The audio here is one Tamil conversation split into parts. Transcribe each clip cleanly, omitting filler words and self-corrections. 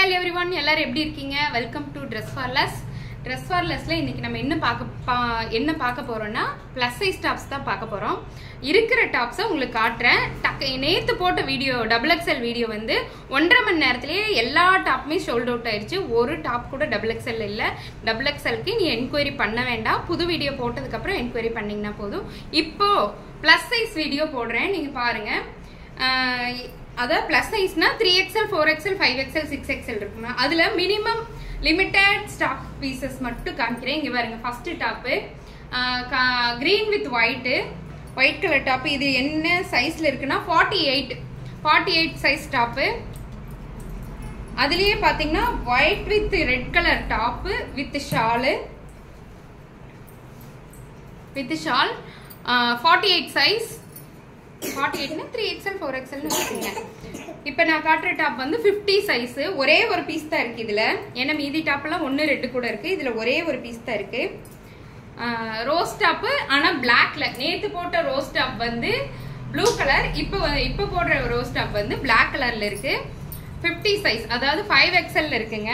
Hello everyone, எல்லாரும் எப்படி இருக்கீங்க? Welcome to Dress for Less. Dress for Lessல இன்னைக்கு நம்ம என்ன பார்க்க போறோம்னா plus size tops தான் பார்க்க போறோம். இருக்கிற டாப்ஸை உங்களுக்கு காட்டுறேன். நேத்து போட்ட வீடியோ XXL வீடியோ வந்து 1.5 மணி நேரத்திலேயே எல்லா டாப்புமே சோல்ட் அவுட் ஆயிருச்சு. ஒரு டாப் கூட XXL இல்ல. XXLக்கு நீ என்கொயரி பண்ண வேண்டாம். புது வீடியோ போட்டதுக்கு அப்புறம் என்கொயரி பண்ணீங்கன்னா போதும். இப்போ plus size வீடியோ போடுறேன், நீங்க பாருங்க. அத plus size னா 3XL 4XL 5XL 6XL இருக்குமா. அதுல மினிமம் லிமிட்டட் ஸ்டாக் பீசஸ் மட்டும் காமிக்கிறேன். இங்க பாருங்க, first top green with white colour top. இது என்ன சைஸ்ல இருக்குன்னா 48 சைஸ் டாப். அதுலயே பாத்தீங்கன்னா white with red colour top with shawl 48 size. 48 னா 3XL 4XL னு வச்சுங்க. இப்போ நான் காட்டுற டாப் வந்து 50 சைஸ். ஒரே ஒரு பீஸ் தான் இருக்கு இதுல. ஏன்னா மீதி டாப் எல்லாம் 1 2 கூட இருக்கு. இதுல ஒரே ஒரு பீஸ் தான் இருக்கு. ரோஸ் டாப், ஆனா பிளாக்ல. நேத்து போட்ட ரோஸ் டாப் வந்து ப்ளூ கலர், இப்போ போடுற ரோஸ் டாப் வந்து பிளாக் கலர்ல இருக்கு. 50 சைஸ், அதாவது 5XL இருக்குங்க.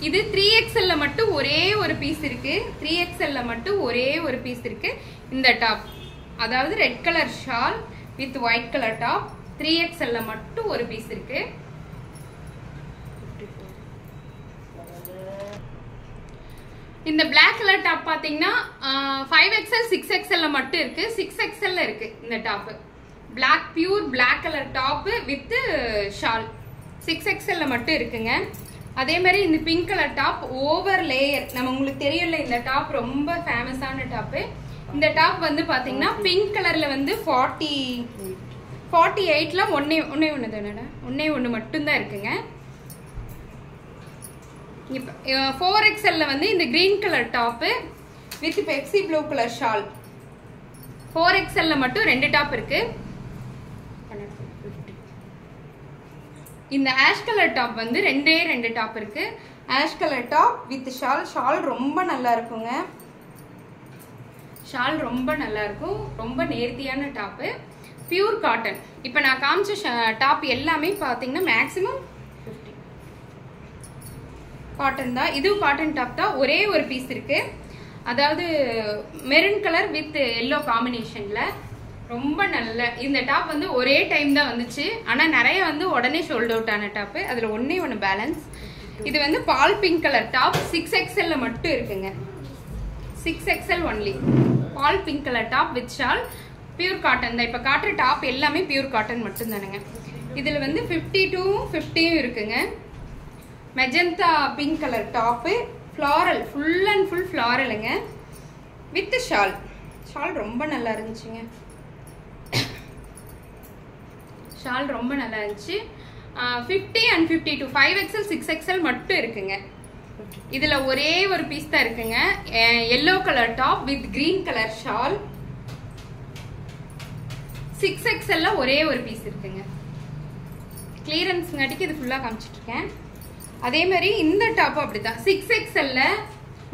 இது 3XL மட்டும் ஒரே ஒரு பீஸ் இருக்கு. 3XL மட்டும் ஒரே ஒரு பீஸ் இருக்கு இந்த டாப். அதாவது red colour shawl with white colour top. 3XL மட்டும் ஒரு பீஸ் இருக்கு. இந்த பிளாக் கலர் டாப் பாத்தீங்கன்னா 5XL 6XL மட்டும் இருக்கு. 6XL இருக்கு இந்த top. Black pure black colour top with shawl 6XL மட்டும் இருக்குங்க. அதே மாதிரி இந்த pink colour top over layer. நம்ம உங்களுக்கு தெரியல, இந்த டாப் ரொம்ப ஃபேமஸான டாப். இந்த டாப் வந்து பாத்தீங்கன்னா பிங்க் கலர்ல வந்து 48ல ஒன்னே தானடா, ஒன்னு மட்டும் தான் இருக்குங்க. 4XL வந்து இந்த green colour top with Pepsi blue colour shawl. 4XL மட்டும் 2 டாப் இருக்கு. இந்த ஆஷ் கலர் டாப் வந்து 2 டாப் இருக்கு. Ash colour top with shawl ரொம்ப நல்லா இருக்குங்க. ஷால் ரொம்ப நல்லா இருக்கும். ரொம்ப நேர்த்தியான டாப், பியூர் காட்டன். இப்போ நான் காமிச்ச டாப் எல்லாமே பாத்தீங்கன்னா மேக்ஸிமம் 50 காட்டன் தான். இதுவும் காட்டன் டாப் தான். ஒரே ஒரு பீஸ் இருக்கு. அதாவது மெரூன் கலர் வித் எல்லோ காம்பினேஷன்ல. ரொம்ப நல்ல இந்த டாப் வந்து ஒரே டைம் தான் வந்துச்சு. ஆனா நிறைய வந்து உடனே சோல்ட் அவுட் ஆன டாப். அதுல ஒன்னு பேலன்ஸ். இது வந்து பால் பிங்க் கலர் டாப். 6XL மட்டும் இருக்குங்க. 6XL only. பால் pink colour top with shawl. Pure cotton தான். இப்ப காட்டுற டாப் எல்லாமே பியூர் காட்டன் மட்டும் தானுங்க. இதுல வந்து 52 50 இருக்குங்க. Magenta pink colour top, floral, full and full ஃப்ளாரலுங்க வித் ஷால். ரொம்ப நல்லா இருந்துச்சுங்க. ஷால் ரொம்ப நல்லா இருந்துச்சு. 50 and 52 5XL 6XL மட்டும் இருக்குங்க. இதுல ஒரே ஒரு பீஸ் தான் இருக்குங்க. yellow colour top with green colour shawl. 6XL ஒரே ஒரு பீஸ் இருக்குங்க. கிளியரன்ஸ்ங்காட்டிக்கு இது ஃபுல்லா காமிச்சிட்டு இருக்கேன். அதே மாதிரி இந்த டாப் அப்படிதான். 6XL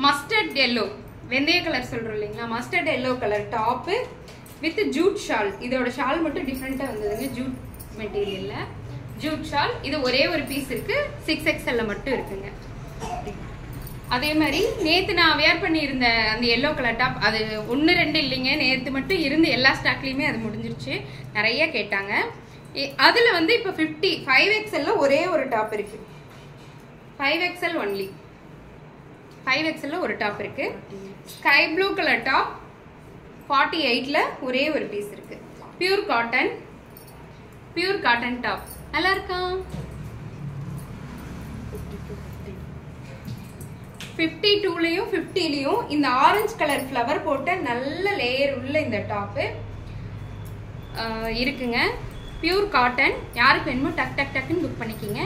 மஸ்டர்ட் எல்லோ, வெந்தய கலர் சொல்றோம் இல்லைங்களா, mustard yellow colour top with jute shawl. இதோட ஷால் மட்டும் டிஃப்ரெண்டா வந்ததுங்க. ஜூட் மெட்டீரியல்ல ஜூட் ஷால். இது ஒரே ஒரு பீஸ் இருக்கு. 6XL மட்டும் இருக்குங்க. அதே மாதிரி நேத்து நான் வேர் பண்ணியிருந்த அந்த எல்லோ கலர் டாப், அது 1 2 இல்லைங்க, நேத்து மட்டும் இருந்து எல்லா ஸ்டாக்லயுமே அது முடிஞ்சிருச்சு. நிறைய கேட்டாங்க. அதுல வந்து இப்ப 5XL ஒரே ஒரு டாப் இருக்கு. 5XL only. 5XL ஒரு டாப் இருக்கு. ஸ்கை ப்ளூ கலர் டாப் 48ல ஒரே ஒரு பீஸ் இருக்கு. Pure cotton top. நல்லா இருக்கா? 52லயும் 50லயும் இந்த ஆரஞ்சு கலர் ஃப்ளவர் போட்ட நல்ல லேயர் உள்ள இந்த டாப் இருக்குங்க. Pure cotton. யாருக்கு வேணுமோ டக்குன்னு புக் பண்ணிக்கிங்க.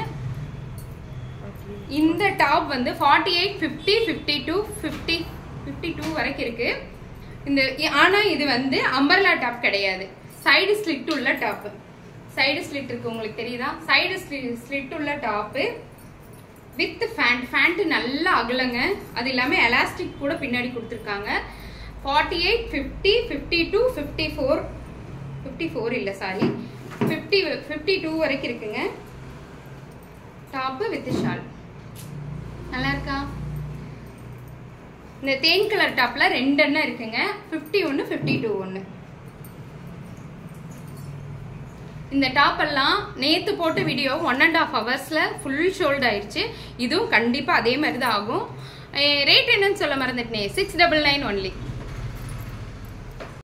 இந்த டாப் வந்து 48 50 52 52 வரைக்கும் இருக்கு. ஆனா இது வந்து அம்பர்லா டாப் கிடையாது. சைடு ஸ்லிட் உள்ள டாப். சைடு ஸ்லிட் இருக்கு, உங்களுக்கு தெரியுதா? சைடு ஸ்லிட் உள்ள டாப் வித் ஃபேண்ட் நல்லா அகலங்க. அது இல்லாம எலாஸ்டிக் கூட பின்னாடி கொடுத்துருக்காங்க. 48 50 52 54 இல்ல சாரி 52 வரைக்கும் இருக்குங்க. Top with shawl. நல்லா இருக்கா? இந்த தேன் கலர் டாப்ல 2 எண்ணம் இருக்குங்க. 51 52 ஒன்று. இந்த டாப் எல்லாம் நேத்து போட்ட வீடியோ 1.5 ஹவர்ஸ்ல ஃபுல் ஷோல்ட் ஆயிடுச்சு. இதுவும் கண்டிப்பா அதே மாதிரி தான் ஆகும். ரேட் என்னன்னு சொல்ல மறந்துட்டேன். 699 ஒன்லி.